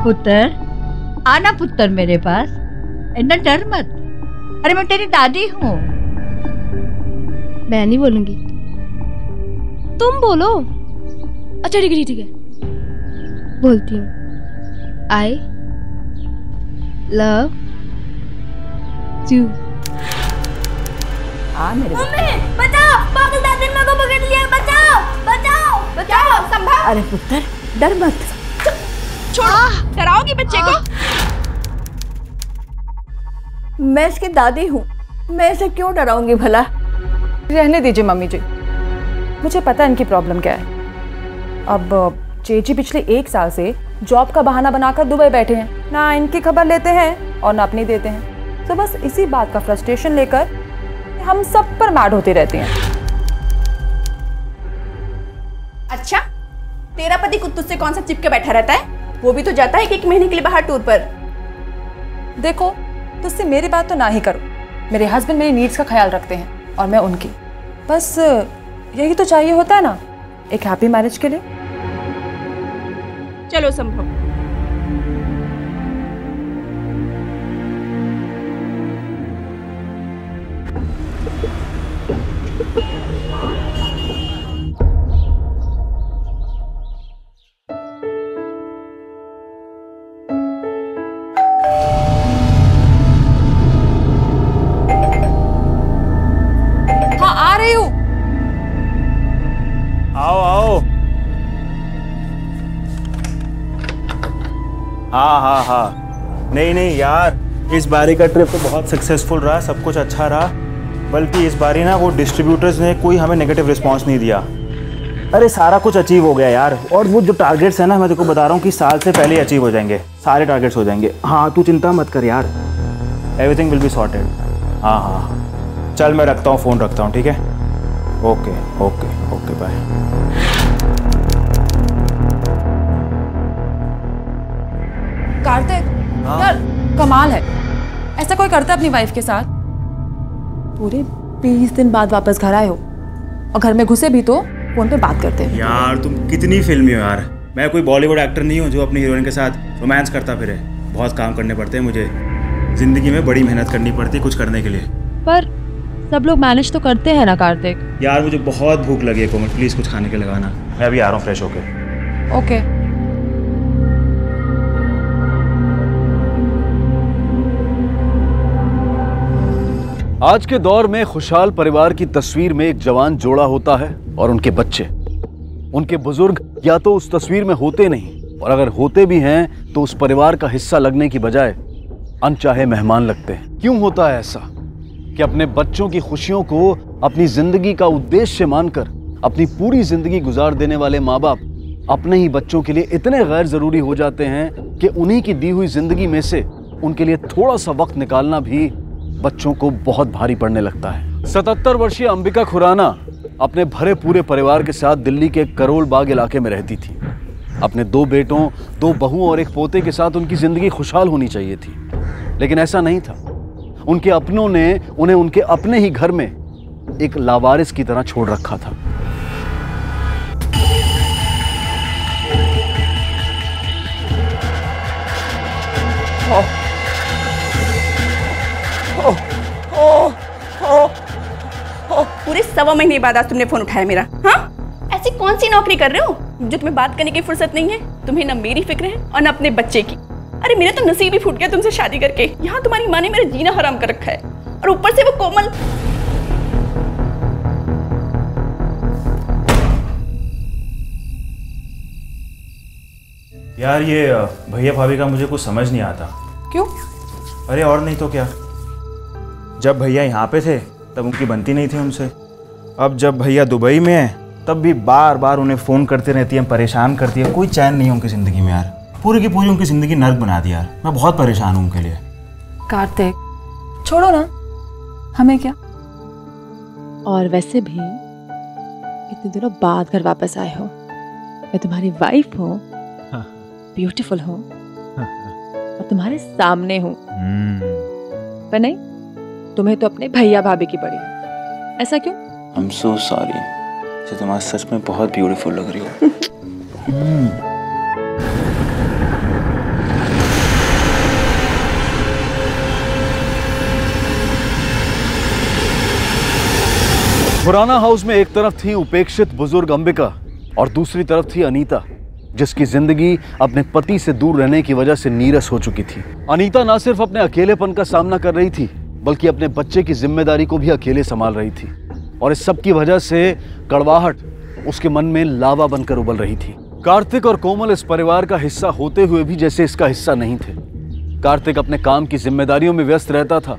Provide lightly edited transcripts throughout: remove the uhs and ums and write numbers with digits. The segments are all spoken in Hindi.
पुत्र, आना पुत्र मेरे पास, इतना डर मत। अरे मैं तेरी दादी हूँ। मैं नहीं बोलूंगी, तुम बोलो। अच्छा ठीक है, बोलती हूँ। I love you. हाँ मेरे मम्मी बचाओ, पागल दादी ने मेरे को पकड़ लिया। बचाओ बचाओ बचाओ, संभाल। अरे पुत्र डर मत। छोड़ो, डराओगी बच्चे को? मैं इसकी दादी हूँ, मैं इसे क्यों डराऊंगी भला? रहने दीजिए मम्मी जी, मुझे पता है इनकी प्रॉब्लम क्या है। अब चेची पिछले 1 साल से जॉब का बहाना बनाकर दुबई बैठे हैं, ना इनकी खबर लेते हैं और ना अपनी देते हैं। तो बस इसी बात का फ्रस्ट्रेशन लेकर हम सब पर मैड होती रहती हैं। अच्छा, तेरा पति कुत्तू से कौन सा चिपके बैठा रहता है? वो भी तो जाता है 1 महीने के लिए बाहर टूर पर। देखो, तुझसे मेरी बात तो ना ही करो। मेरे हस्बैंड मेरी नीड्स का ख्याल रखते हैं और मैं उनकी। बस यही तो चाहिए होता है ना एक हैप्पी मैरिज के लिए। चलो संभव। हाँ, नहीं यार, इस बारी का ट्रिप तो बहुत सक्सेसफुल रहा, सब कुछ अच्छा रहा। बल्कि इस बारी ना वो डिस्ट्रीब्यूटर्स ने कोई हमें नेगेटिव रिस्पांस नहीं दिया। अरे सारा कुछ अचीव हो गया यार। और वो जो टारगेट्स है ना, मैं तेको बता रहा हूँ कि साल से पहले अचीव हो जाएंगे, सारे टारगेट्स हो जाएंगे। हाँ तू चिंता मत कर यार, एवरीथिंग विल बी सॉर्टेड। हाँ, चल मैं रखता हूँ, फ़ोन रखता हूँ, ठीक है? Okay okay okay bye. Kartik, यार कमाल है, ऐसा कोई करता है अपनी वाइफ के साथ? पूरे 20 दिन बाद वापस घर आए हो और घर में घुसे भी तो फोन पे बात करते हैं। यार तुम कितनी फिल्मी हो यार। मैं कोई बॉलीवुड एक्टर नहीं हूँ जो अपनी हीरोइन के साथ रोमांस करता फिरे। बहुत काम करने पड़ते हैं मुझे, जिंदगी में बड़ी मेहनत करनी पड़ती है कुछ करने के लिए। पर सब लोग मैनेज तो करते हैं ना कार्तिक। यार मुझे बहुत भूख लगी है कोमल, प्लीज कुछ खाने के लगाना। मैं अभी आ रहा हूँ फ्रेश होके। ओके। आज के दौर में खुशहाल परिवार की तस्वीर में एक जवान जोड़ा होता है और उनके बच्चे। उनके बुजुर्ग या तो उस तस्वीर में होते नहीं, और अगर होते भी हैं तो उस परिवार का हिस्सा लगने की बजाय अनचाहे मेहमान लगते हैं। क्यों होता है ऐसा कि अपने बच्चों की खुशियों को अपनी जिंदगी का उद्देश्य मानकर अपनी पूरी जिंदगी गुजार देने वाले माँ बाप अपने ही बच्चों के लिए इतने गैर जरूरी हो जाते हैं कि उन्हीं की दी हुई जिंदगी में से उनके लिए थोड़ा सा वक्त निकालना भी बच्चों को बहुत भारी पड़ने लगता है। 77 वर्षीय अंबिका खुराना अपने भरे पूरे परिवार के साथ दिल्ली के करोल बाग इलाके में रहती थी। अपने 2 बेटों, 2 बहुओं और 1 पोते के साथ उनकी जिंदगी खुशहाल होनी चाहिए थी, लेकिन ऐसा नहीं था। उनके अपनों ने उन्हें उनके अपने ही घर में एक लावारिस की तरह छोड़ रखा था। पूरे 1.25 महीने बाद आज तुमने फोन उठाया मेरा। हाँ, ऐसी कौन सी नौकरी कर रहे हो जो तुम्हें बात करने की फुर्सत नहीं है? तुम्हें ना मेरी फिक्र है और ना अपने बच्चे की। अरे मेरा तो नसीब ही फूट गया तुमसे शादी करके। यहाँ तुम्हारी माँ ने मेरा जीना हराम कर रखा है और ऊपर से वो कोमल। यार ये भैया भाभी का मुझे कुछ समझ नहीं आता। क्यों? अरे और नहीं तो क्या, जब भैया यहाँ पे थे तब उनकी बनती नहीं थी हमसे। अब जब भैया दुबई में है तब भी बार बार उन्हें फ़ोन करते रहती हैं, परेशान करती है। कोई चैन नहीं है उनकी ज़िंदगी में यार। पूरी की पूरी उनकी ज़िंदगी नर्क बना दी यार। मैं बहुत परेशान हूँ उनके लिए। कार्तिक छोड़ो ना, हमें क्या। और वैसे भी इतने दिनों बाद घर वापस आए हो, मैं तुम्हारी वाइफ हूँ, ब्यूटीफुल हूँ और तुम्हारे सामने हूँ, पर नहीं, तुम्हें तो अपने भैया भाभी की पड़ी है। ऐसा क्यों? I'm so sorry। जो तुम आज सच में बहुत ब्यूटीफुल लग रही हो। खुराना हाउस में एक तरफ थी उपेक्षित बुजुर्ग अंबिका और दूसरी तरफ थी अनीता, जिसकी जिंदगी अपने पति से दूर रहने की वजह से नीरस हो चुकी थी। अनीता न सिर्फ अपने अकेलेपन का सामना कर रही थी, बल्कि अपने बच्चे की जिम्मेदारी को भी अकेले संभाल रही थी। और इस सब की वजह से कड़वाहट उसके मन में लावा बनकर उबल रही थी। कार्तिक और कोमल इस परिवार का हिस्सा होते हुए भी जैसे इसका हिस्सा नहीं थे। कार्तिक अपने काम की जिम्मेदारियों में व्यस्त रहता था,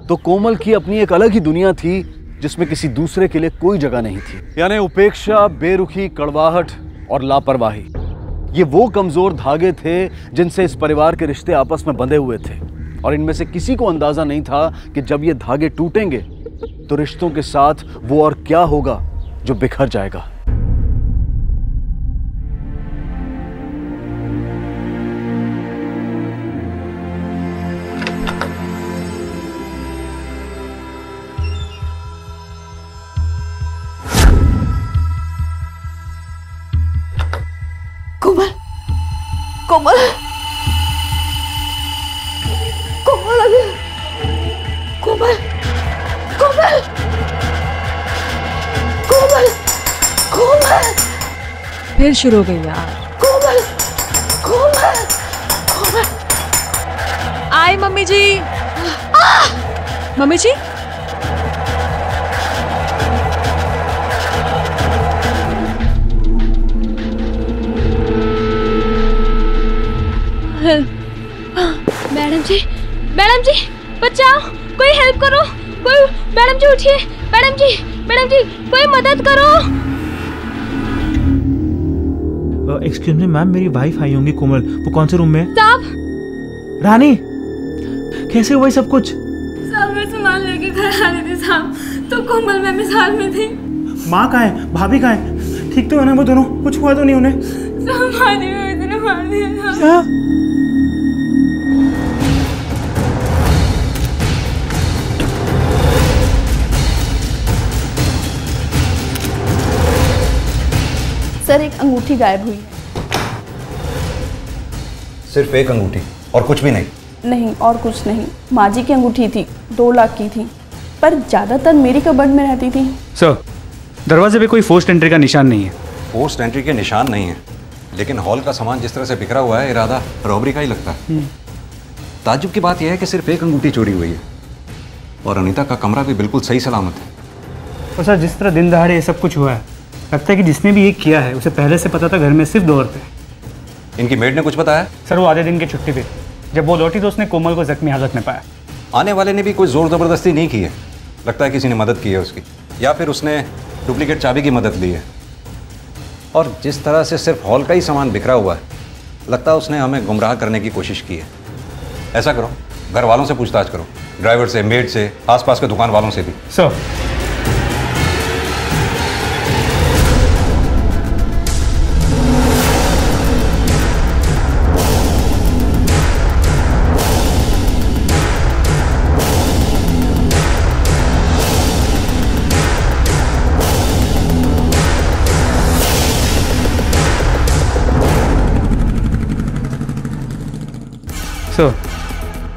तो कोमल की अपनी एक अलग ही दुनिया थी जिसमें किसी दूसरे के लिए कोई जगह नहीं थी। यानी उपेक्षा, बेरुखी, कड़वाहट और लापरवाही, ये वो कमजोर धागे थे जिनसे इस परिवार के रिश्ते आपस में बंधे हुए थे। और इनमें से किसी को अंदाजा नहीं था कि जब ये धागे टूटेंगे तो रिश्तों के साथ वो और क्या होगा जो बिखर जाएगा। कोमल, कोमल, कोमल, कोमल, कोमल, कोमल, कोमल, फिर शुरू हो गई यार। कोमल, कोमल, कोमल। आए मम्मी जी। मम्मी जी, मैडम जी बचाओ, कोई हेल्प करो, कोई। मैडम जी उठिए, मैडम जी कोई मदद करो। एक्सक्यूज मी मैम, मेरी वाइफ आई होंगी कोमल, वो कौन से रूम में? साहब, रानी कैसे हुआ सब कुछ? साहब मैं सामान लेके घर आ रही थी साहब, तो कोमल मैम इस हाल में थी। माँ कहाँ है, भाभी कहाँ है? ठीक तो है ना वो दोनों? कुछ हुआ तो नहीं उन्हें? साहब मार दिया। सर, एक अंगूठी गायब हुई। सिर्फ एक अंगूठी और कुछ भी नहीं? नहीं, और कुछ नहीं। माँ जी की अंगूठी थी, 2 लाख की थी, पर ज्यादातर मेरी कबर्ड में रहती थी। सर, दरवाजे पे कोई फोर्स्ड एंट्री का निशान नहीं है। फोर्स्ड एंट्री के निशान नहीं है, लेकिन हॉल का सामान जिस तरह से बिखरा हुआ है, इरादा रॉबरी का ही लगता है। ताज्जुब की बात यह है कि सिर्फ एक अंगूठी चोरी हुई है और अनीता का कमरा भी बिल्कुल सही सलामत है। और सर, जिस तरह दिन दहाड़े ये सब कुछ हुआ है, लगता है कि जिसने भी ये किया है उसे पहले से पता था घर में सिर्फ 2 औरतें। इनकी मेड ने कुछ बताया? सर, वो आधे दिन की छुट्टी पे, जब वो लौटी तो उसने कोमल को जख्मी हालत में पाया। आने वाले ने भी कोई जोर ज़बरदस्ती नहीं की है, लगता है किसी ने मदद की है उसकी, या फिर उसने डुप्लीकेट चाबी की मदद ली है। और जिस तरह से सिर्फ हॉल का ही सामान बिखरा हुआ है, लगता है उसने हमें गुमराह करने की कोशिश की है। ऐसा करो, घर वालों से पूछताछ करो, ड्राइवर से, मेड से, आसपास के दुकान वालों से भी। सर,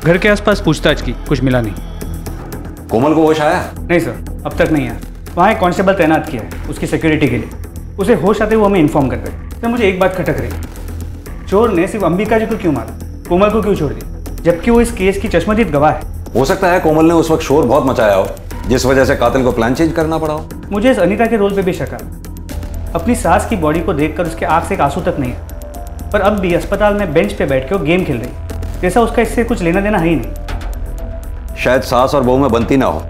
घर के आसपास पूछताछ की, कुछ मिला नहीं। कोमल को होश आया? नहीं सर, अब तक नहीं आया। वहाँ एक कांस्टेबल तैनात किया है उसकी सिक्योरिटी के लिए। उसे होश आते वो हमें इन्फॉर्म कर रहे। तो मुझे एक बात खटक रही, चोर ने सिर्फ अंबिका जी को क्यों मारा, कोमल को क्यों छोड़ दिया, जबकि वो इस केस की चश्मदीद गवाह है। हो सकता है कोमल ने उस वक्त शोर बहुत मचाया हो, जिस वजह से कातिल को प्लान चेंज करना पड़ा हो। मुझे इस अनीता के रोल पे भी शक है। अपनी सास की बॉडी को देखकर उसके आंख से एक आंसू तक नहीं है, पर अब भी अस्पताल में बेंच पे बैठ के वो गेम खेल रही, जैसा उसका इससे कुछ लेना देना है ही नहीं। शायद सास और बहू में बनती ना हो।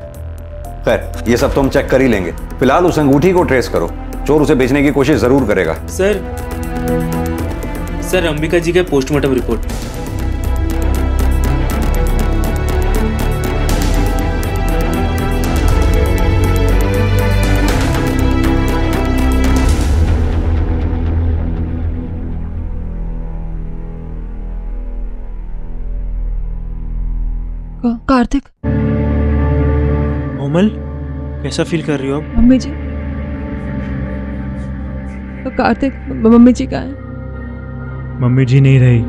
खैर, ये सब तो हम चेक कर ही लेंगे। फिलहाल उस अंगूठी को ट्रेस करो, चोर उसे बेचने की कोशिश जरूर करेगा। सर अंबिका जी का पोस्टमार्टम रिपोर्ट। कार्तिक। कोमल, कैसा फील कर रही हो आप? मम्मी जी। कार्तिक, मम्मी जी कहाँ हैं? मम्मी जी नहीं रही।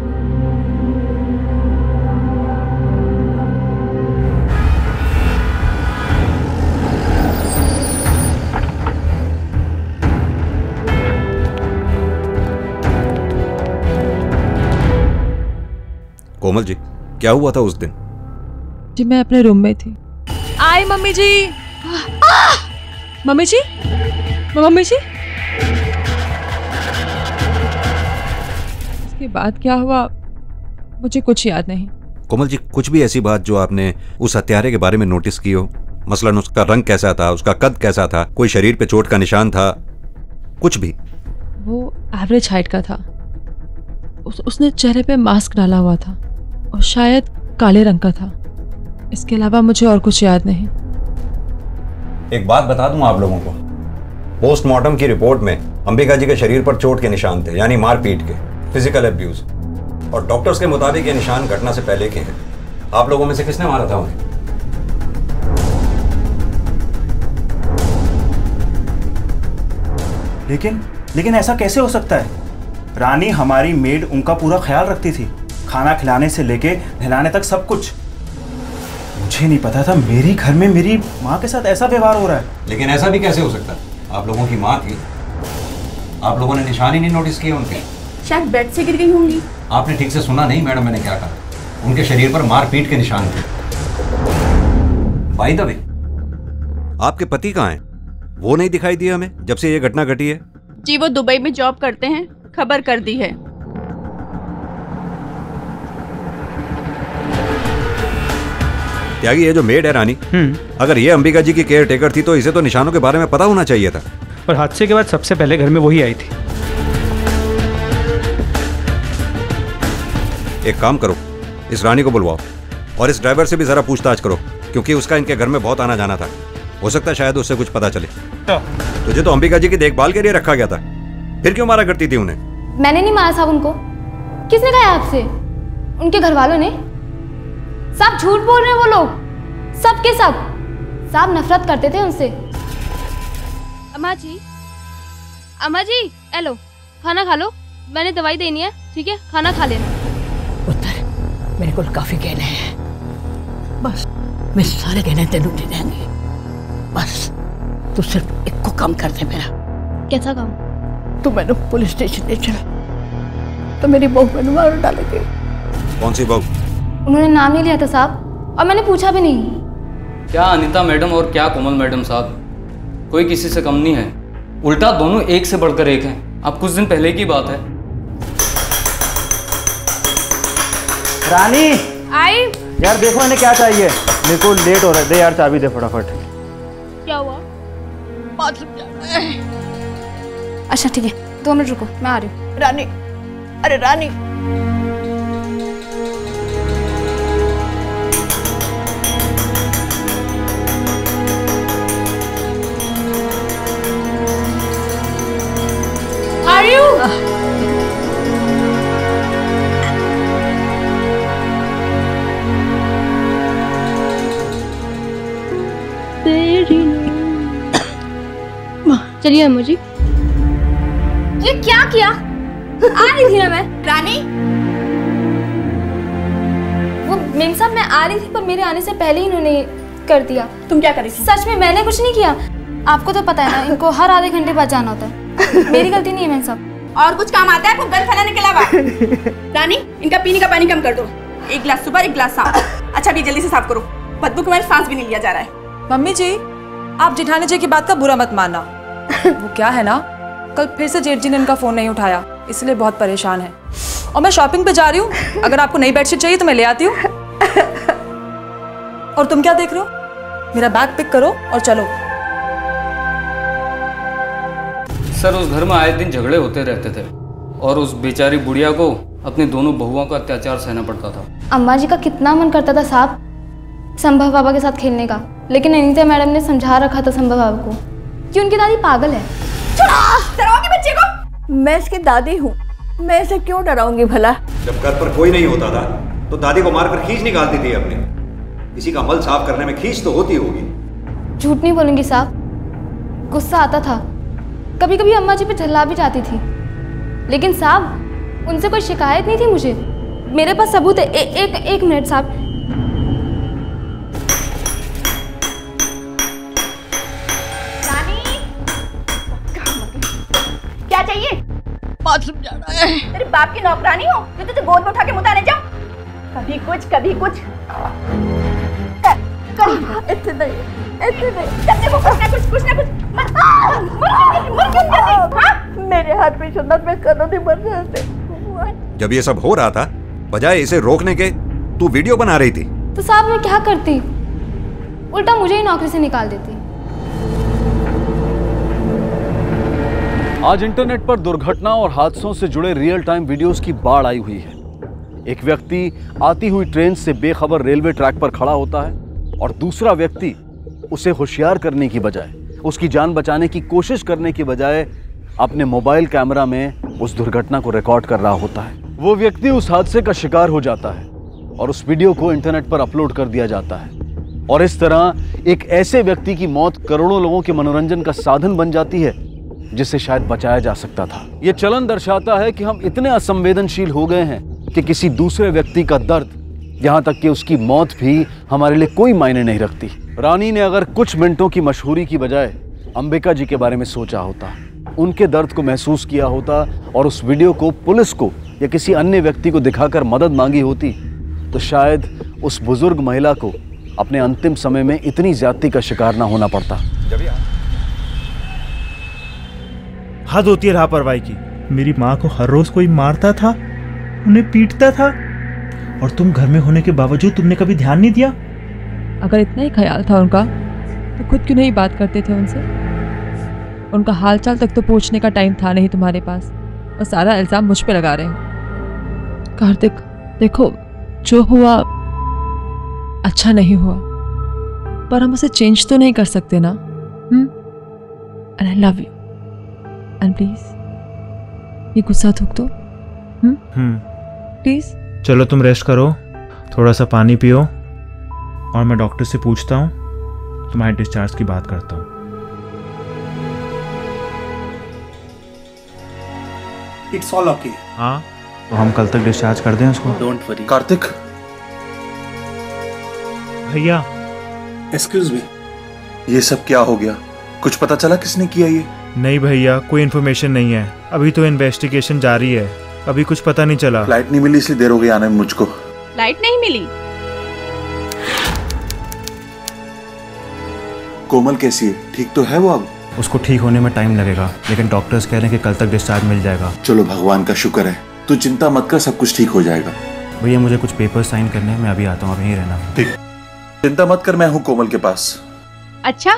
कोमल जी, क्या हुआ था उस दिन? जी मैं अपने रूम में थी। आई mummy ji. Mummy ji, mummy जी। इसके बाद क्या हुआ मुझे कुछ याद नहीं। कोमल जी, कुछ भी ऐसी बात जो आपने उस हत्यारे के बारे में नोटिस की हो? मसलन उसका रंग कैसा था, उसका कद कैसा था, कोई शरीर पे चोट का निशान था, कुछ भी? वो एवरेज हाइट का था। उसने चेहरे पे मास्क डाला हुआ था और शायद काले रंग का था। इसके अलावा मुझे और कुछ याद नहीं। एक बात बता दूं आप लोगों को, पोस्टमार्टम की रिपोर्ट में अंबिका जी के शरीर पर चोट के निशान थे, यानी मारपीट के, फिजिकल अब्यूज, और डॉक्टर्स के मुताबिक ये निशान घटना से पहले के हैं। आप लोगों में से किसने मारा था उन्हें? लेकिन ऐसा कैसे हो सकता है? रानी हमारी मेड, उनका पूरा ख्याल रखती थी, खाना खिलाने से लेके नहलाने तक सब कुछ। मुझे नहीं पता था मेरी घर में मेरी माँ के साथ ऐसा व्यवहार हो रहा है। लेकिन ऐसा भी कैसे हो सकता है? आप लोगों की माँ थी, आप लोगों ने निशान ही नहीं नोटिस किए उनके? शायद बेड से गिर गई होंगी। आपने ठीक से सुना नहीं मैडम, मैंने क्या कहा? उनके शरीर पर मारपीट के निशान थे। बाय द वे, आपके पति कहाँ हैं? वो नहीं दिखाई दिया हमें जब से ये घटना घटी है। जी वो दुबई में जॉब करते हैं, खबर कर दी है। त्यागी, ये जो मेड है रानी, अगर ये अंबिका जी की केयर टेकर थी तो इसे तो निशानों के बारे में पता होना चाहिए था। पर हादसे के बाद सबसे पहले घर में वही आई थी। एक काम करो, इस रानी को बुलवाओ और इस ड्राइवर से भी जरा पूछताछ करो, क्योंकि उसका इनके घर में बहुत आना जाना था। हो सकता है शायद उससे कुछ पता चले। तुझे तो अंबिका जी की देखभाल के लिए रखा गया था, फिर क्यों मारा करती थी उन्हें? मैंने नहीं मारा साहब उनको। किसने कहा आपसे? उनके घर वालों ने। सब झूठ बोल रहे हैं वो लोग, सब के सब। साहब नफरत करते थे उनसे। अम्मा जी, हेलो, खाना खा लो, मैंने दवाई देनी है, ठीक है? खाना खा लेना। पुत्र, मेरे को काफी गहने हैं, बस मैं सारे गहने तेनू दे देंगे। बस तू सिर्फ एक को काम कर दे मेरा। कैसा काम? तू मैंने पुलिस स्टेशन ले चला तो मेरी बहू मैंने मार डालेगी। कौन सी बहू? उन्होंने नाम नहीं लिया था साहब, और मैंने पूछा भी नहीं। क्या अनीता मैडम और क्या कोमल मैडम साहब, कोई किसी से कम नहीं है, उल्टा दोनों एक से बढ़कर एक हैं। अब कुछ दिन पहले की बात है। रानी आई यार, देखो इन्हें क्या चाहिए। मेरे को लेट हो रहा है, दे यार चाबी दे फटाफट। क्या हुआ? अच्छा ठीक है, 2 मिनट रुको, मैं आ रही हूँ। रानी, अरे रानी, Are you? चलिए अम्मा जी। ये क्या किया? आ रही थी ना मैं। रानी, वो मेम साहब मैं आ रही थी पर मेरे आने से पहले ही इन्होंने कर दिया। तुम क्या कर रही थी? सच में मैंने कुछ नहीं किया। आपको तो पता है ना, इनको हर आधे घंटे बाद जाना होता है। मेरी गलती नहीं है मेम साहब। और कुछ काम आता है आपको गन फैलाने के अलावा? रानी, इनका पीने का पानी कम कर दो। 1 गिलास सुबह 1 गिलास शाम। अच्छा अभी जल्दी से साफ करो, बदबू के मेरे सांस भी नहीं लिया जा रहा है। मम्मी जी, आप जेठानी जी की बात का बुरा मत मानना। वो क्या है ना, कल फिर से जेठ जी ने इनका फोन नहीं उठाया, इसलिए बहुत परेशान है। और मैं शॉपिंग पे जा रही हूँ, अगर आपको नई बेडशीट चाहिए तो मैं ले आती हूँ। और तुम क्या देख रहे हो? मेरा बैग पिक करो और चलो। सर उस घर में आए दिन झगड़े होते रहते थे और उस बेचारी बुढ़िया को अपनी दोनों बहुओं का अत्याचार सहना पड़ता था। अम्मा जी का कितना मन करता था साहब संभव बाबा के साथ खेलने का, लेकिन अनीता मैडम ने समझा रखा था संभव बाबा को कि उनकी दादी पागल है। डराओगे बच्चे को? मैं इसकी दादी हूँ, मैं इसे क्यों डराऊंगी भला? जब घर पर कोई नहीं होता था तो दादी को मारकर खींच निकालती थी अपने। किसी का मल साफ करने में खींच तो होती होगी। झूठ नहीं बोलूंगी साहब, गुस्सा आता था, कभी कभी अम्मा जी पे चिल्ला भी जाती थी, लेकिन साहब उनसे कोई शिकायत नहीं थी मुझे। मेरे पास सबूत है। एक मिनट साहब। क्या चाहिए? बाथरूम जाना है। तेरे बाप की नौकरानी हो जो तुझे गोद में उठा के मुताने जाओ? कभी कुछ कभी कुछ। ऐसे नहीं, ऐसे नहीं। जब देखो कुछ ना कुछ मेरे हाथ में सुन्नत में करो नहीं मर जाते। जब ये सब हो रहा था, बजाय इसे रोकने के तू वीडियो बना रही थी। तो साहब मैं क्या करती, उल्टा मुझे ही नौकरी से निकाल देती। आज इंटरनेट पर दुर्घटना और हादसों से जुड़े रियल टाइम वीडियोस की बाढ़ आई हुई है। एक व्यक्ति आती हुई ट्रेन से बेखबर रेलवे ट्रैक पर खड़ा होता है और दूसरा व्यक्ति उसे होशियार करने की बजाय, उसकी जान बचाने की कोशिश करने की बजाय अपने मोबाइल कैमरा में उस दुर्घटना को रिकॉर्ड कर रहा होता है। वो व्यक्ति उस हादसे का शिकार हो जाता है और उस वीडियो को इंटरनेट पर अपलोड कर दिया जाता है और इस तरह एक ऐसे व्यक्ति की मौत करोड़ों लोगों के मनोरंजन का साधन बन जाती है जिसे शायद बचाया जा सकता था। ये चलन दर्शाता है कि हम इतने असंवेदनशील हो गए हैं कि किसी दूसरे व्यक्ति का दर्द, यहाँ तक कि उसकी मौत भी हमारे लिए कोई मायने नहीं रखती। रानी ने अगर कुछ मिनटों की मशहूरी की बजाय अंबिका जी के बारे में सोचा होता, उनके दर्द को महसूस किया होता और उस वीडियो को पुलिस को या किसी अन्य व्यक्ति को दिखाकर मदद मांगी होती, तो शायद उस बुजुर्ग महिला को अपने अंतिम समय में इतनी ज्यादती का शिकार ना होना पड़ता। हद होती है लापरवाही की। मेरी माँ को हर रोज कोई मारता था, उन्हें पीटता था, और तुम घर में होने के बावजूद तुमने कभी ध्यान नहीं दिया। अगर इतना ही ख्याल था उनका तो खुद क्यों नहीं बात करते थे उनसे? उनका हालचाल तक तो पूछने का टाइम था नहीं तुम्हारे पास, और सारा इल्जाम मुझ पे लगा रहे हो। कार्तिक देखो, जो हुआ अच्छा नहीं हुआ, पर हम उसे चेंज तो नहीं कर सकते ना। And I love you, and please ये गुस्सा थूक दो। प्लीज चलो तुम रेस्ट करो, थोड़ा सा पानी पियो, और मैं डॉक्टर से पूछता हूँ, तुम्हारे डिस्चार्ज की बात करता हूँ। It's all okay. हाँ, तो हम कल तक डिस्चार्ज कर दें उसको। Don't worry. कार्तिक भैया। एक्सक्यूज मी, ये सब क्या हो गया? कुछ पता चला किसने किया ये? नहीं भैया, कोई इन्फॉर्मेशन नहीं है, अभी तो इन्वेस्टिगेशन जारी है, अभी कुछ पता नहीं चला। फ्लाइट नहीं मिली इसलिए देर हो गई आने में मुझको। फ्लाइट नहीं मिली? कोमल कैसी है? ठीक तो है वो अब? उसको ठीक होने में टाइम लगेगा, लेकिन डॉक्टर्स कह रहे हैं कि कल तक डिस्चार्ज मिल जाएगा। चलो भगवान का शुक्र है, तू चिंता मत कर, सब कुछ ठीक हो जाएगा। भैया मुझे कुछ पेपर साइन करने हैं, मैं अभी आता हूँ, अब यहीं रहना। ठीक, चिंता मत कर, मैं हूँ कोमल के पास। अच्छा,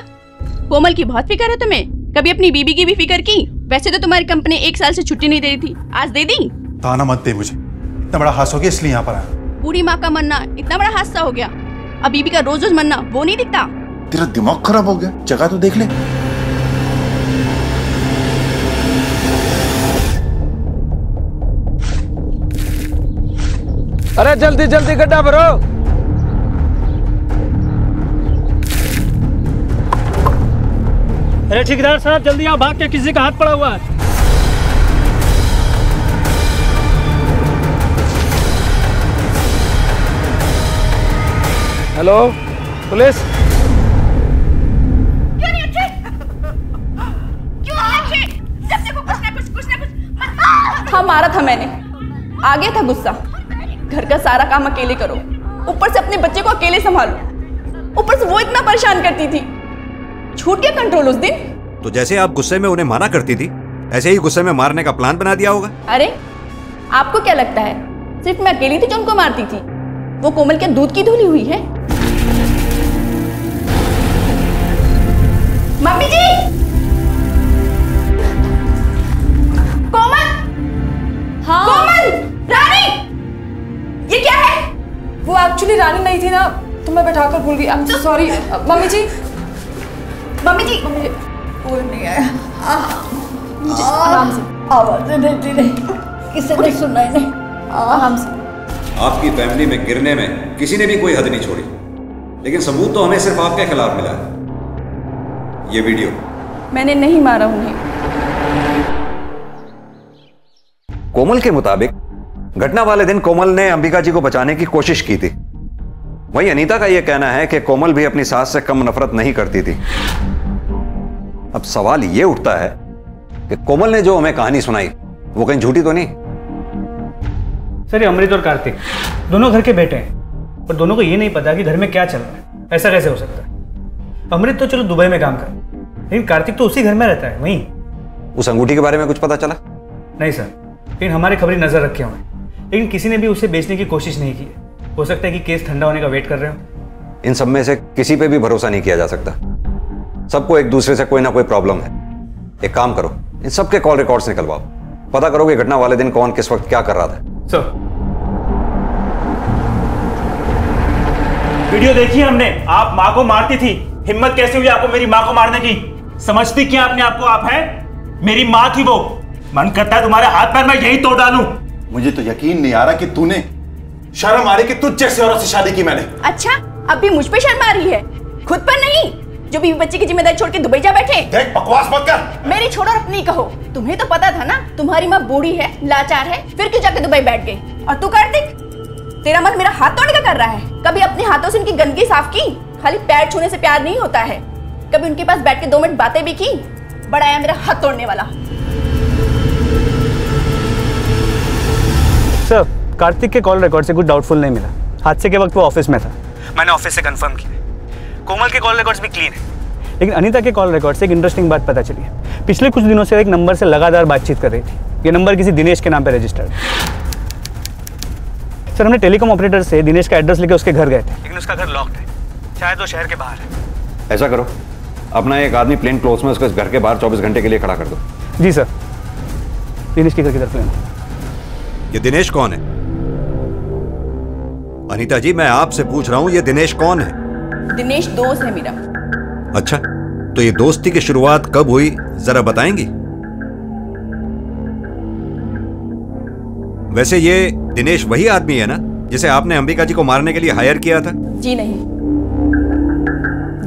कोमल की बहुत फिक्र है तुम्हें? कभी अपनी बीबी की भी फिक्र की? वैसे तो तुम्हारी कंपनी 1 साल से छुट्टी नहीं दे रही थी, आज दे दी? ताना मत दे मुझे, इतना बड़ा हादसा हो गया इसलिए यहाँ पर आया। बूढ़ी माँ का मरना इतना बड़ा हादसा हो गया, अब बीबी का रोज रोज मरना वो नहीं दिखता? तेरा दिमाग खराब हो गया, जगह तो देख ले। अरे जल्दी जल्दी गड्ढा भरो। अरे ठेकेदार साहब जल्दी आओ, भाग के किसी का हाथ पड़ा हुआ है। Hello police. क्यों नहीं अच्छे? क्यों नहीं अच्छे? जब देखो कुछ ना कुछ। हाँ मारा था मैंने, आ गया था गुस्सा। घर का सारा काम अकेले करो, ऊपर से अपने बच्चे को अकेले संभालो, ऊपर से वो इतना परेशान करती थी। छूट गया कंट्रोल उस दिन। तो जैसे आप गुस्से में उन्हें माना करती थी, ऐसे ही गुस्से में मारने का प्लान बना दिया होगा। अरे आपको क्या लगता है सिर्फ मैं अकेली थी जो उनको मारती थी? वो कोमल क्या दूध की धुली हुई है? मम्मी जी! कोमल! हाँ कोमल! रानी! ये क्या है? वो एक्चुअली रानी नहीं थी ना, तो मैं बैठाकर भूल गई। I am sorry. Mummy ji, mummy ji! कोई नहीं आया। आराम से। आवाज़ें देती रही, किसी ने सुना ही नहीं। आराम से। आपकी फैमिली में गिरने में किसी ने भी कोई हद नहीं छोड़ी, लेकिन सबूत तो हमें सिर्फ आपके खिलाफ मिला है। ये वीडियो। मैंने नहीं मारा उन्हें। कोमल के मुताबिक घटना वाले दिन कोमल ने अंबिका जी को बचाने की कोशिश की थी। वहीं अनीता का यह कहना है कि कोमल भी अपनी सास से कम नफरत नहीं करती थी। अब सवाल यह उठता है कि कोमल ने जो हमें कहानी सुनाई वो कहीं झूठी तो नहीं? सर, ये अमृत और कार्तिक दोनों घर के बेटे हैं, और दोनों को ये नहीं पता कि घर में क्या चल रहा है। ऐसा कैसे हो सकता है? अमृत तो चलो दुबई में काम कर, लेकिन कार्तिक तो उसी घर में रहता है। वहीं उस अंगूठी के बारे में कुछ पता चला? नहीं सर, लेकिन हमारे खबरी नजर रखे हुए हैं, लेकिन किसी ने भी उसे बेचने की कोशिश नहीं की है। हो सकता है कि केस ठंडा होने का वेट कर रहे हो। इन सब में से किसी पे भी भरोसा नहीं किया जा सकता। सबको एक दूसरे से कोई ना कोई प्रॉब्लम है। एक काम करो, इन सबके कॉल रिकॉर्ड्स निकलवाओ, पता करो कि घटना वाले दिन कौन किस वक्त क्या कर रहा था। सर, वीडियो देखी हमने, आप माँ को मारती थी। हिम्मत कैसे हुई आपको मेरी माँ को मारने की? समझती क्या अपने आप को आप हैं? मेरी माँ थी वो। मन करता है तुम्हारे हाथ पैर मैं यही तोड़ डालूं। मुझे तो यकीन नहीं आ रहा कि तूने शर्म आ रही कि तुझ जैसे औरत से शादी की मैंने। अच्छा, अब भी मुझ पे शर्म आ रही है, खुद पर नहीं, जो बीवी बच्चे की जिम्मेदारी छोड़ के दुबई जा बैठे। देख, बकवास मत कर। मेरी छोड़ो और अपनी कहो। तुम्हें तो पता था ना तुम्हारी माँ बूढ़ी है, लाचार है, फिर क्यों जाके दुबई बैठ गई? और तू कार्तिक, तेरा मन मेरा हाथ तोड़ने का कर रहा है। कभी अपने हाथों से उनकी गंदगी साफ की? खाली पैर छूने से प्यार नहीं होता है। कभी उनके पास बैठ के 2 मिनट बातें भी की? बड़ा आया मेरा हाथ तोड़ने वाला। सर, कार्तिक के कॉल रिकॉर्ड से कुछ डाउटफुल नहीं मिला। हादसे के वक्त वो ऑफिस में था, मैंने ऑफिस से कंफर्म किया। कोमल के कॉल रिकॉर्ड्स भी क्लीन है, लेकिन अनीता के कॉल रिकॉर्ड से एक इंटरेस्टिंग बात पता चली है। पिछले कुछ दिनों से एक नंबर से लगातार बातचीत कर रही थी। ये नंबर किसी दिनेश के नाम पे रजिस्टर्ड है। सर, हमने टेलीकॉम ऑपरेटर से दिनेश का एड्रेस लेके उसके घर गए थे, लेकिन उसका घर लॉक्ड है। शायद वो शहर के बाहर है। ऐसा करो, अपना एक आदमी प्लेन क्लोज में उसको इस घर के बाहर 24 घंटे के लिए खड़ा कर दो। जी सर। दिनेश के घर की तरफ लेना। ये दिनेश कौन है? अनीता जी, मैं आपसे पूछ रहा हूं, ये दिनेश कौन है? दिनेश दोस्त है मेरा। अच्छा, तो ये दोस्ती की शुरुआत कब हुई, जरा बताएंगी? वैसे ये दिनेश वही आदमी है ना जिसे आपने अंबिका जी को मारने के लिए हायर किया था? जी नहीं,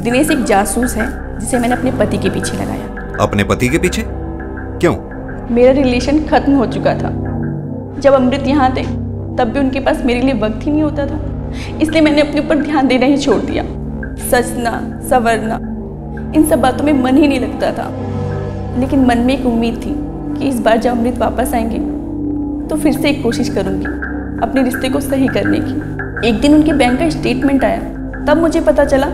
दिनेश एक जासूस है जिसे मैंने अपने पति के पीछे लगाया। अपने पति के पीछे? क्यों? मेरा रिलेशन खत्म हो चुका था। जब अमृत यहाँ थे तब भी उनके पास मेरे लिए वक्त ही नहीं होता था, इसलिए मैंने अपने ऊपर ध्यान देना ही छोड़ दिया। सजना, संवरना, इन सब बातों में मन ही नहीं लगता था। लेकिन मन में एक उम्मीद थी कि इस बार जब अमृत वापस आएंगे तो फिर से एक कोशिश करूँगी अपने रिश्ते को सही करने की। एक दिन उनके बैंक का स्टेटमेंट आया, तब मुझे पता चला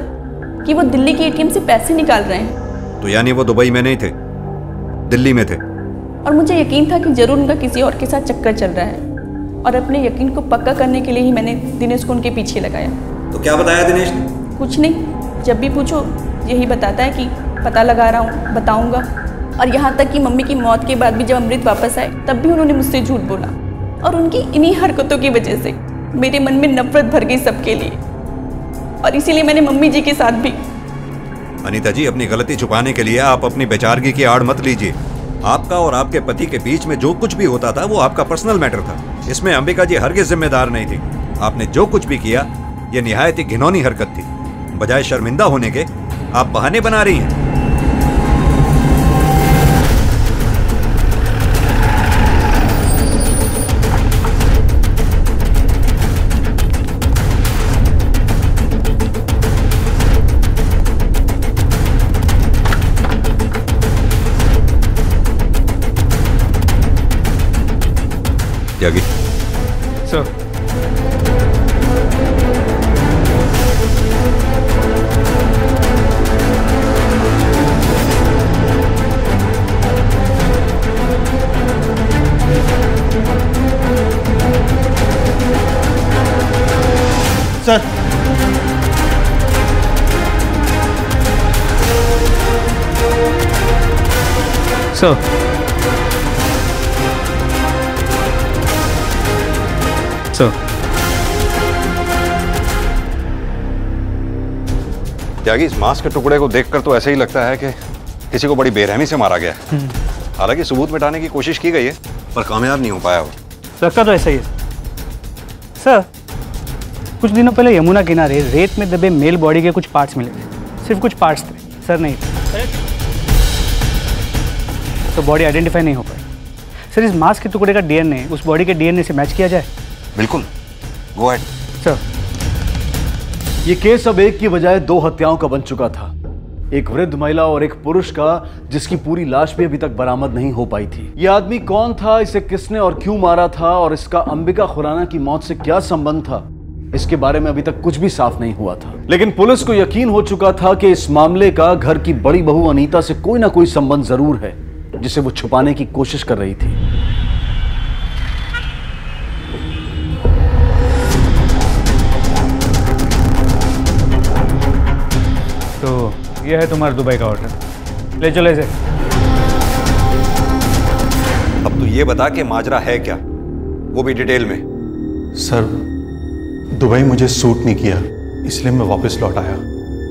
कि वो दिल्ली के एटीएम से पैसे निकाल रहे हैं। तो यानी वो दुबई में नहीं थे, दिल्ली में थे? और मुझे यकीन था कि जरूर उनका किसी और के साथ चक्कर चल रहा है, और अपने यकीन को पक्का करने के लिए ही मैंने दिनेश को उनके पीछे लगाया। तो क्या बताया दिनेश ने? कुछ नहीं, जब भी पूछो यही बताता है कि पता लगा रहा हूँ, बताऊँगा। और यहाँ तक कि मम्मी की मौत के बाद भी जब अमृत वापस आए तब भी उन्होंने मुझसे झूठ बोला, और उनकी इन्हीं हरकतों की वजह से मेरे मन में नफरत भर गई सबके लिए, और इसीलिए मैंने मम्मी जी के साथ भी। अनीता जी, अपनी गलती छुपाने के लिए आप अपनी बेचारगी की आड़ मत लीजिए। आपका और आपके पति के बीच में जो कुछ भी होता था वो आपका पर्सनल मैटर था, इसमें अंबिका जी हरगिज़ जिम्मेदार नहीं थी। आपने जो कुछ भी किया ये निहायत ही घिनौनी हरकत थी। बजाय शर्मिंदा होने के आप बहाने बना रही हैं। सर सर सर त्यागी, इस मांस के टुकड़े को देखकर तो ऐसे ही लगता है कि किसी को बड़ी बेरहमी से मारा गया है। हालांकि सबूत मिटाने की कोशिश की गई है पर कामयाब नहीं हो पाया वो। लगता तो ऐसा ही है सर। कुछ दिनों पहले यमुना किनारे रेत में दबे मेल बॉडी के कुछ पार्ट्स मिले थे। सिर्फ कुछ पार्ट्स थे सर, नहीं थे। तो बॉडी आइडेंटिफाई नहीं हो पाई। सर इस मांस के टुकड़े का डीएनए उस बॉडी के डीएनए से मैच किया जाए? बिल्कुल, गो अहेड सर। ये केस अब एक की बजाय 2 हत्याओं का बन चुका था। एक वृद्ध महिला और एक पुरुष का, जिसकी पूरी लाश भी अभी तक बरामद नहीं हो पाई थी। ये आदमी कौन था, इसे किसने और क्यों मारा था, और इसका अंबिका खुराना की मौत से क्या संबंध था, इसके बारे में अभी तक कुछ भी साफ नहीं हुआ था। लेकिन पुलिस को यकीन हो चुका था कि इस मामले का घर की बड़ी बहू अनीता से कोई ना कोई संबंध जरूर है, जिसे वो छुपाने की कोशिश कर रही थी। तो यह है तुम्हारा दुबई का होटल, ले चलो इसे। अब तू ये बता कि माजरा है क्या, वो भी डिटेल में। सर, दुबई मुझे सूट नहीं किया, इसलिए मैं वापस लौट आया।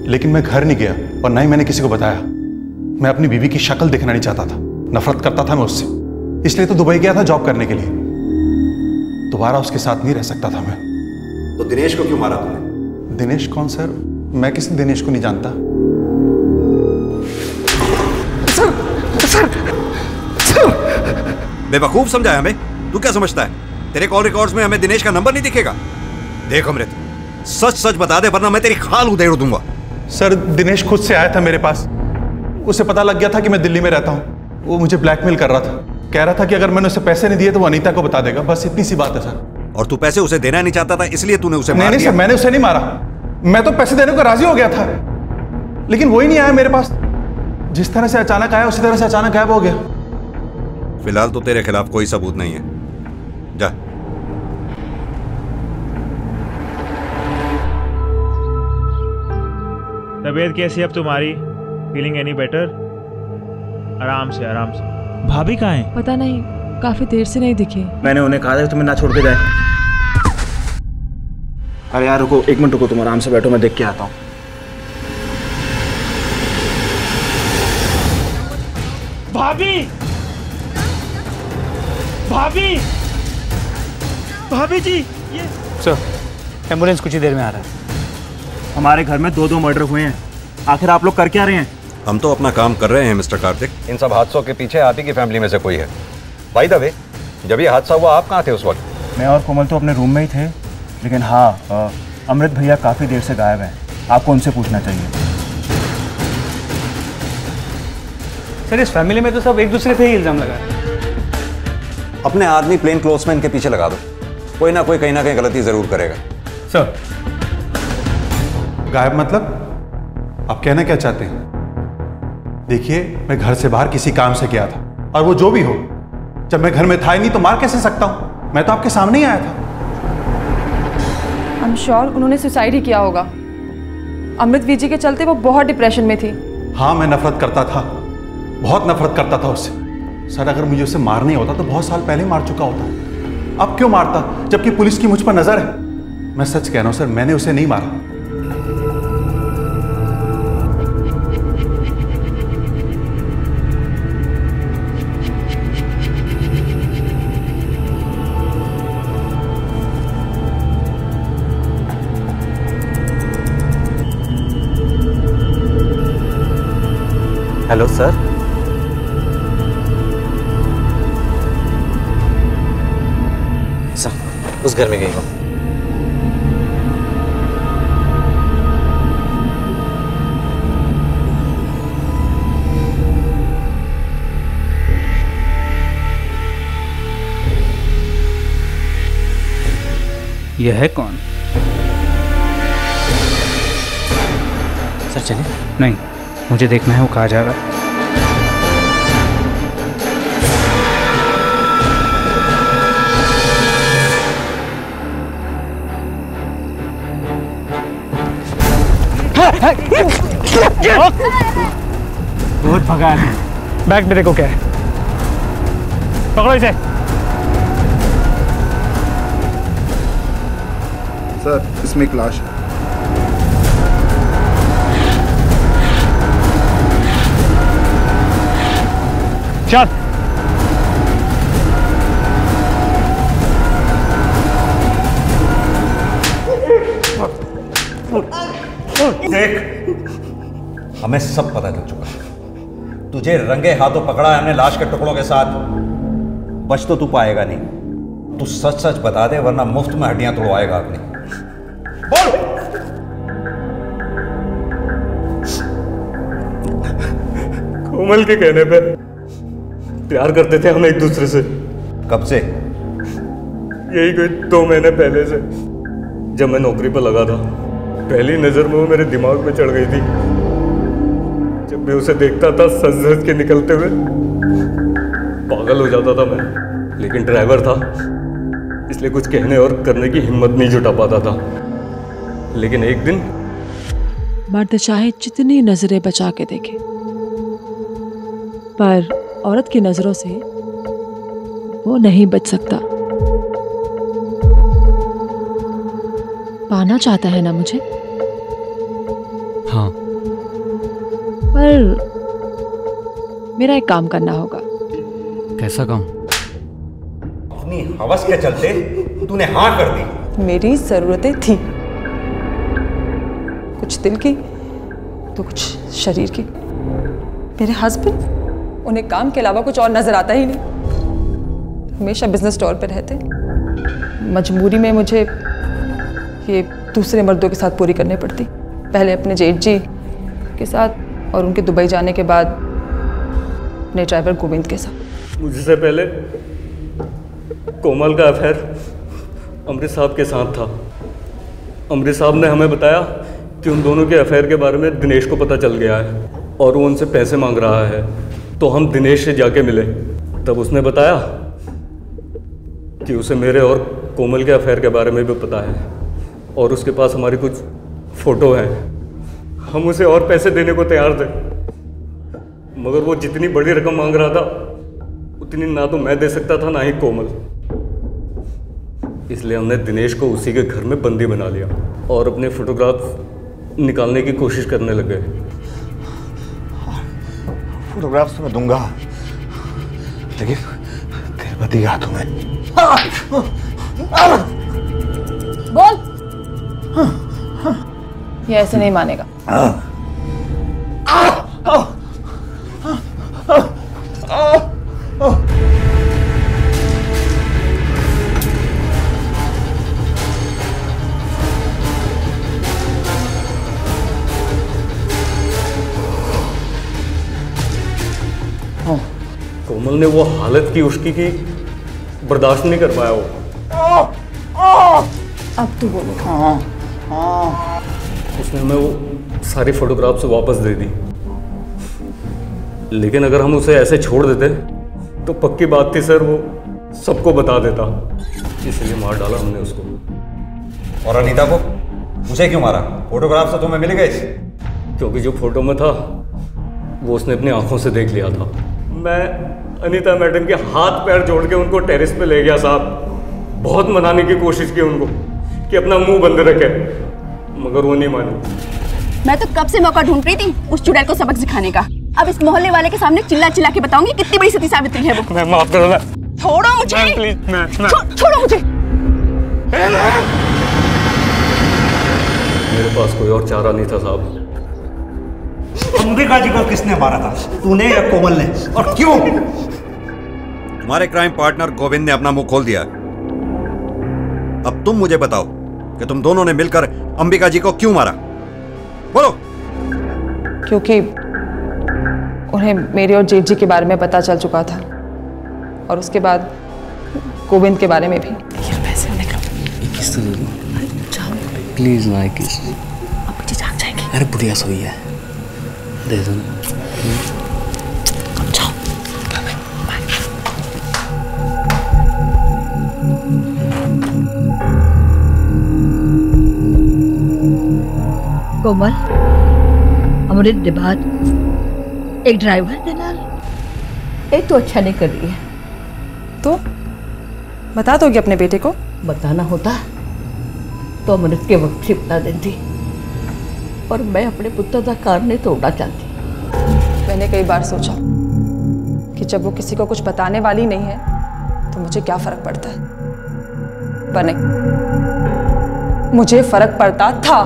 लेकिन मैं घर नहीं गया और ना ही मैंने किसी को बताया। मैं अपनी बीवी की शक्ल देखना नहीं चाहता था, नफरत करता था मैं उससे। इसलिए तो दुबई गया था जॉब करने के लिए। दोबारा उसके साथ नहीं रह सकता था मैं। तो दिनेश को क्यों मारा तुमने? दिनेश कौन सर? मैं किसी दिनेश को नहीं जानता। बेवकूफ समझा है हमें? तू क्या समझता है तेरे कॉल रिकॉर्ड्स में हमें दिनेश का नंबर नहीं दिखेगा? देख अमृत, सच सच बता दे वरना मैं तेरी खाल उधेड़ दूंगा। सर, दिनेश खुद से आया था मेरे पास। उसे पता लग गया था कि मैं दिल्ली में रहता हूँ। वो मुझे ब्लैकमेल कर रहा था। कह रहा था कि अगर मैंने उसे पैसे नहीं दिए तो वो अनीता को बता देगा। बस इतनी सी बात है सर। और तू पैसे उसे देना नहीं चाहता था, इसलिए तूने उसे मार दिया? नहीं सर, मैंने उसे नहीं मारा। मैं तो पैसे देने को राजी हो गया था, लेकिन वो ही नहीं आया मेरे पास। जिस तरह से अचानक आया उसी तरह से अचानक गायब हो गया। फिलहाल तो तेरे खिलाफ कोई सबूत नहीं है, जा। तबीयत कैसी है अब तुम्हारी? Feeling any better? आराम से आराम से। भाभी कहाँ हैं? पता नहीं, काफी देर से नहीं दिखे। मैंने उन्हें कहा था तुम्हें ना छोड़ के जाए। अरे यार रुको, 1 मिनट रुको, तुम आराम से बैठो, मैं देख के आता हूँ। भाभी, भाभी, भाभी जी, ये सर एम्बुलेंस कुछ ही देर में आ रहा है। हमारे घर में 2 मर्डर हुए हैं। आखिर आप लोग कर क्या रहे हैं? हम तो अपना काम कर रहे हैं मिस्टर कार्तिक। इन सब हादसों के पीछे आप ही की फैमिली में से कोई है। बाय द वे, जब ये हादसा हुआ आप कहाँ थे उस वक्त? मैं और कोमल तो अपने रूम में ही थे, लेकिन हाँ, अमृत भैया काफ़ी देर से गायब हैं। आपको उनसे पूछना चाहिए। सर इस फैमिली में तो सब एक दूसरे पे ही इल्ज़ाम लगा रहे हैं। अपने आदमी प्लेन क्लोथ्स में इनके पीछे लगा दो, कोई ना कहीं गलती जरूर करेगा। सर गायब मतलब? आप कहना क्या चाहते हैं? देखिए, मैं घर से बाहर किसी काम से गया था, और वो जो भी हो, जब मैं घर में था ही नहीं तो मार कैसे सकता हूं? मैं तो आपके सामने ही आया था। आई एम श्योर उन्होंने सुसाइड ही किया होगा। अमृत वीजी के चलते वो बहुत डिप्रेशन में थी। हाँ, मैं नफरत करता था, बहुत नफरत करता था उससे। सर, अगर मुझे उसे मारना होता तो बहुत साल पहले मार चुका होता। अब क्यों मारता, जबकि पुलिस की मुझ पर नजर है? मैं सच कह रहा हूं सर, मैंने उसे नहीं मारा। Hello sir. सर उस घर में गई हो? यह है कौन? सर चलिए। नहीं, मुझे देखना है वो कहाँ जा रहा है। बहुत भगा है। बैग मेरे को क्या है? पकड़ो इसे। सर, इसमें एक लाश है। चल। देख, हमें सब पता चल चुका है। तुझे रंगे हाथों पकड़ा है हमने लाश के टुकड़ों के साथ। बच तो तू पाएगा नहीं। तू सच सच बता दे, वरना मुफ्त में हड्डियां तोड़वाएगा अपनी। बोल। कोमल के कहने पे प्यार करते थे हम एक दूसरे से। कब से? यही कोई 2 महीने पहले से, जब मैं नौकरी पर लगा था। पहली नजर में वो मेरे दिमाग पे चढ़ गई थी। जब मैं उसे देखता था सज सज के निकलते हुए, पागल हो जाता था मैं। लेकिन ड्राइवर था, इसलिए कुछ कहने और करने की हिम्मत नहीं जुटा पाता था। लेकिन एक दिन मर्द चाहे जितनी नजरें बचा के देखे, पर औरत की नजरों से वो नहीं बच सकता। पाना चाहता है ना मुझे? हाँ। पर मेरा एक काम करना होगा। कैसा काम? अपनी हवस के चलते तूने हाँ कर दी। मेरी जरूरतें थी, कुछ दिल की तो कुछ शरीर की। मेरे हस्बैंड, उन्हें काम के अलावा कुछ और नजर आता ही नहीं। हमेशा बिजनेस टूर पे रहते। मजबूरी में मुझे ये दूसरे मर्दों के साथ पूरी करनी पड़ती। पहले अपने जेठ जी के साथ और उनके दुबई जाने के बाद अपने ड्राइवर गोविंद के साथ। मुझसे पहले कोमल का अफेयर अमृत साहब के साथ था। अमृत साहब ने हमें बताया कि उन दोनों के अफेयर के बारे में दिनेश को पता चल गया है और वो उनसे पैसे मांग रहा है। तो हम दिनेश से जाके मिले। तब उसने बताया कि उसे मेरे और कोमल के अफेयर के बारे में भी पता है और उसके पास हमारी कुछ फ़ोटो हैं। हम उसे और पैसे देने को तैयार थे, मगर वो जितनी बड़ी रकम मांग रहा था उतनी ना तो मैं दे सकता था ना ही कोमल। इसलिए हमने दिनेश को उसी के घर में बंदी बना लिया और अपने फोटोग्राफ निकालने की कोशिश करने लगे। फोटोग्राफ्स तो मैं दूंगा, लेकिन तेरे पति के हाथों में। बोल। ये ऐसे नहीं मानेगा। कोमल ने वो हालत की उसकी कि बर्दाश्त नहीं कर पाया वो। अब तू बोलो। उसने हमें वो सारी फोटोग्राफ्स वापस दे दी। लेकिन अगर हम उसे ऐसे छोड़ देते तो पक्की बात थी सर, वो सबको बता देता। इसलिए मार डाला हमने उसको। और अनीता को उसे क्यों मारा? फोटोग्राफ्स तो तुम्हें मिल गए। क्योंकि जो फोटो में था वो उसने अपनी आंखों से देख लिया था। मैं अनीता मैडम के हाथ पैर जोड़ के उनको टेरेस पे ले गया साहब। बहुत मनाने की कोशिश की उनको कि अपना मुंह बंद रखे, मगर वो नहीं मानी। मैं तो कब से मौका ढूंढ रही थी उस चुड़ैल को सबक सिखाने का। अब इस मोहल्ले वाले के सामने चिल्ला चिल्ला के बताऊंगी कितनी बड़ी सती सावित्री है वो। मैं माफ करो। छोड़ो मुझे प्लीज। छोड़ो मुझे। मेरे पास कोई और चारा नहीं था साहब। अंबिका जी को किसने मारा था, तूने या कोमल ने, और क्यों? तुम्हारे क्राइम पार्टनर गोविंद ने अपना मुंह खोल दिया। अब तुम मुझे बताओ कि तुम दोनों ने मिलकर अंबिका जी को क्यों मारा? बोलो। क्योंकि उन्हें मेरे और जेठ जी के बारे में पता चल चुका था और उसके बाद गोविंद के बारे में भी। पैसे किस तो दे दो प्लीज ना। किस अब पीछे जाग जाएंगे। अरे बुढ़िया सोई है, दे दो। जाओ। कोमल, अमृत दिबाद एक ड्राइवर के नाल ये तो अच्छा नहीं कर रही है। तो बता दोगे अपने बेटे को? बताना होता तो अमृत के वक्त से बता देती, और मैं अपने पुत्र का कार नहीं तोड़ना चाहती। मैंने कई बार सोचा कि जब वो किसी को कुछ बताने वाली नहीं है तो मुझे क्या फर्क पड़ता है, पर नहीं, मुझे फर्क पड़ता था।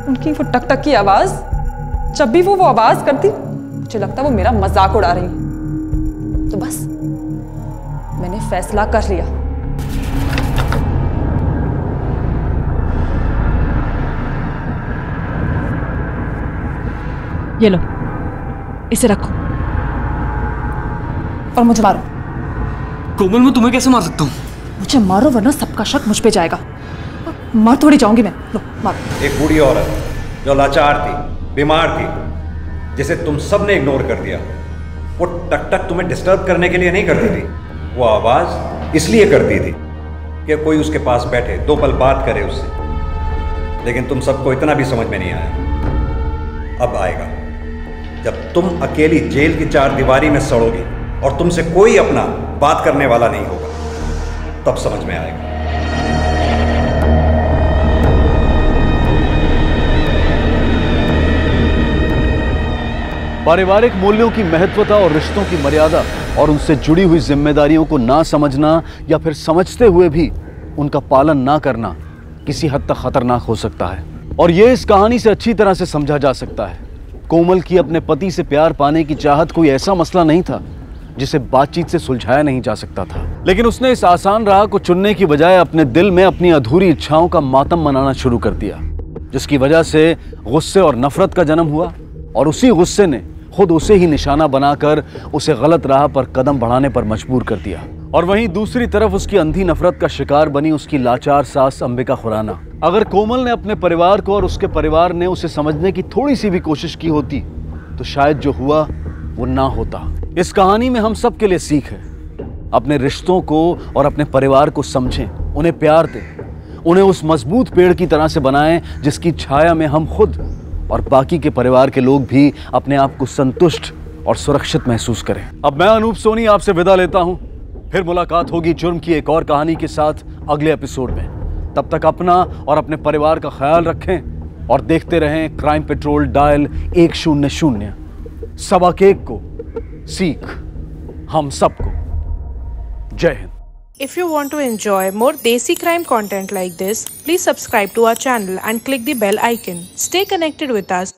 उनकी वो टक टक की आवाज, जब भी वो आवाज करती मुझे लगता वो मेरा मजाक उड़ा रही। तो बस मैंने फैसला कर लिया। ये लो, इसे रखो और मुझे मारो। कोमल, मैं तुम्हें कैसे मार सकता हूँ? मुझे मारो वरना सबका शक मुझ पे जाएगा। मर थोड़ी जाऊंगी मैं। लो मारो। एक बूढ़ी औरत जो लाचार थी, बीमार थी, जिसे तुम सब ने इग्नोर कर दिया, वो टक टक तुम्हें डिस्टर्ब करने के लिए नहीं करती थी। वो आवाज इसलिए करती थी कि कोई उसके पास बैठे, 2 पल बात करे उससे। लेकिन तुम सबको इतना भी समझ में नहीं आया। अब आएगा जब तुम अकेली जेल की 4 दीवारी में सड़ोगी और तुमसे कोई अपना बात करने वाला नहीं होगा, तब समझ में आएगा। पारिवारिक मूल्यों की महत्वता और रिश्तों की मर्यादा और उनसे जुड़ी हुई जिम्मेदारियों को ना समझना या फिर समझते हुए भी उनका पालन ना करना किसी हद तक खतरनाक हो सकता है। और ये इस कहानी से अच्छी तरह से समझा जा सकता है। कोमल की अपने पति से प्यार पाने की चाहत कोई ऐसा मसला नहीं था जिसे बातचीत से सुलझाया नहीं जा सकता था, लेकिन उसने इस आसान राह को चुनने की बजाय अपने दिल में अपनी अधूरी इच्छाओं का मातम मनाना शुरू कर दिया, जिसकी वजह से गुस्से और नफरत का जन्म हुआ। और उसी गुस्से ने खुद उसे ही निशाना बनाकर उसे गलत राह पर कदम बढ़ाने पर मजबूर कर दिया। और वहीं दूसरी तरफ उसकी अंधी नफरत का शिकार बनी उसकी लाचार सास अंबिका खुराना। अगर कोमल ने अपने परिवार को और उसके परिवार ने उसे समझने की थोड़ी सी भी कोशिश की होती तो शायद जो हुआ वो ना होता। इस कहानी में हम सब के लिए सीख है, अपने रिश्तों को और अपने परिवार को समझें, उन्हें प्यार दें, उन्हें उस मजबूत पेड़ की तरह से बनाएं जिसकी छाया में हम खुद और बाकी के परिवार के लोग भी अपने आप को संतुष्ट और सुरक्षित महसूस करें। अब मैं अनूप सोनी आपसे विदा लेता हूं। फिर मुलाकात होगी जुर्म की एक और कहानी के साथ अगले एपिसोड में। तब तक अपना और अपने परिवार का ख्याल रखें और देखते रहें क्राइम पेट्रोल डायल 100। सबक एक को सीख हम सबको। जय Hind. If you want to enjoy more Desi crime content like this, please subscribe to our channel and click the bell icon. Stay connected with us.